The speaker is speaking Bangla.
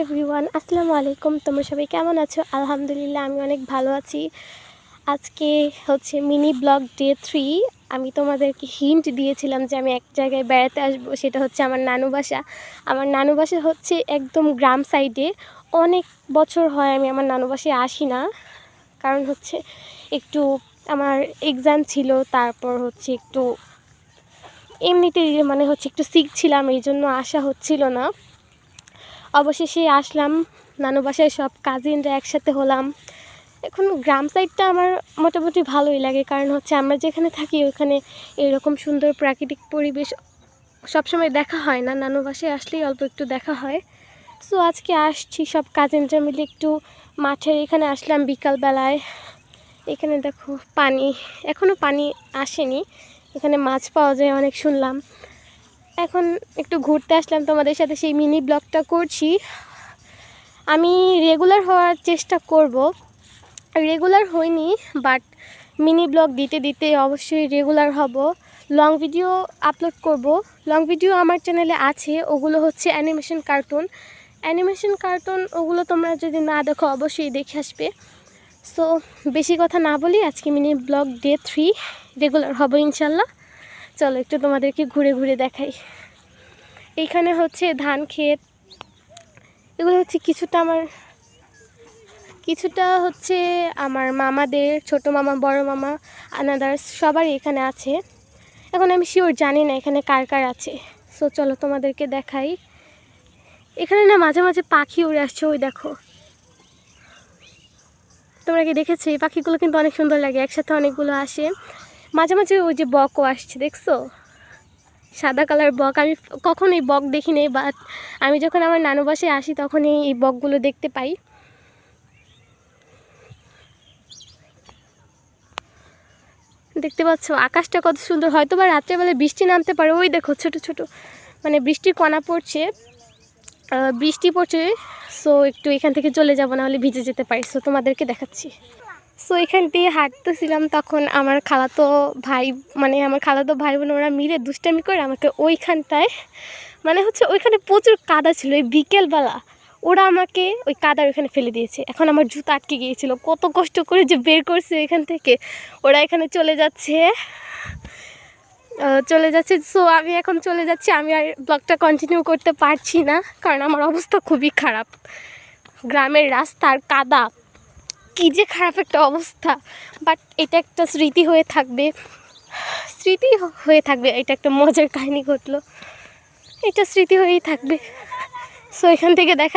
এভরিওয়ান, আসসালামু আলাইকুম। তোমরা সবাই কেমন আছো? আলহামদুলিল্লাহ, আমি অনেক ভালো আছি। আজকে হচ্ছে মিনি ব্লগ ডে 3। আমি তোমাদেরকে হিন্ট দিয়েছিলাম যে আমি এক জায়গায় বেড়াতে আসবো, সেটা হচ্ছে আমার নানু বাসা। আমার নানু বাসা হচ্ছে একদম গ্রাম সাইডে। অনেক বছর হয় আমি আমার নানু বাসায় আসি না, কারণ হচ্ছে একটু আমার এক্সাম ছিল, তারপর হচ্ছে একটু এমনিতেই মানে হচ্ছে একটু সিক ছিলাম, এই জন্য আসা হচ্ছিল না। অবশেষে আসলাম নানু বাসায়, সব কাজিনরা একসাথে হলাম। এখন গ্রাম সাইডটা আমার মোটামুটি ভালোই লাগে, কারণ হচ্ছে আমরা যেখানে থাকি ওখানে এরকম সুন্দর প্রাকৃতিক পরিবেশ সবসময় দেখা হয় না। নানু বাসায় আসলেই অল্প একটু দেখা হয়। সো আজকে আসছি সব কাজিনরা মিলে একটু মাঠের এখানে আসলাম বিকালবেলায়। এখানে দেখো পানি, এখনও পানি আসেনি, এখানে মাছ পাওয়া যায় অনেক শুনলাম। এখন একটু ঘুরতে আসলাম, তোমাদের সাথে সেই মিনি ব্লগটা করছি। আমি রেগুলার হওয়ার চেষ্টা করব, রেগুলার হইনি, বাট মিনি ব্লগ দিতে দিতে অবশ্যই রেগুলার হব। লং ভিডিও আপলোড করব। লং ভিডিও আমার চ্যানেলে আছে, ওগুলো হচ্ছে অ্যানিমেশন কার্টুন। ওগুলো তোমরা যদি না দেখো অবশ্যই দেখে আসবে। সো বেশি কথা না বলি, আজকে মিনি ব্লগ ডে 3 রেগুলার হব ইনশাল্লাহ। চলো একটু তোমাদেরকে ঘুরে ঘুরে দেখাই। এইখানে হচ্ছে ধান ক্ষেত, এগুলো হচ্ছে কিছুটা হচ্ছে আমার মামাদের, ছোট মামা, বড় মামা, আনাদার্স সবারই এখানে আছে। এখন আমি শিওর জানি না এখানে কার কার আছে। সো চলো তোমাদেরকে দেখাই। এখানে না মাঝে মাঝে পাখি উড়ে আসছে, ওই দেখো, তোমরা কি দেখেছো? এই পাখিগুলো কিন্তু অনেক সুন্দর লাগে, একসাথে অনেকগুলো আসে। মাঝে মাঝে ওই যে বকও আসছে, দেখছো? সাদা কালার বক। আমি কখনোই বক দেখিনি, বাট আমি যখন আমার নানু বাসায় আসি তখনই এই বকগুলো দেখতে পাই। দেখতে পাচ্ছ আকাশটা কত সুন্দর, হয়তো বা রাত্রেবেলা বৃষ্টি নামতে পারে। ওই দেখো ছোট ছোট মানে বৃষ্টির কণা পড়ছে, বৃষ্টি পড়ছে। সো একটু এখান থেকে চলে যাব, না হলে ভিজে যেতে পারি। সো তোমাদেরকে দেখাচ্ছি। সো এখান দিয়ে হাঁটতেছিলাম, তখন আমার খালাতো ভাই বোন ওরা মিলে দুষ্টামি করে আমাকে ওইখানটায়, মানে হচ্ছে ওইখানে প্রচুর কাদা ছিল, এই বিকেলবেলা ওরা আমাকে ওই কাদার ওইখানে ফেলে দিয়েছে। এখন আমার জুতো আটকে গিয়েছিল, কত কষ্ট করে যে বের করছে এখান থেকে। ওরা এখানে চলে যাচ্ছে। সো আমি এখন চলে যাচ্ছি। আমি আর ব্লগটা কন্টিনিউ করতে পারছি না, কারণ আমার অবস্থা খুবই খারাপ। গ্রামের রাস্তার কাদা, কী যে খারাপ একটা অবস্থা। বাট এটা একটা স্মৃতি হয়ে থাকবে, এটা একটা মজার কাহিনী ঘটলো, এটা স্মৃতি হয়েই থাকবে। সো এখান থেকে দেখা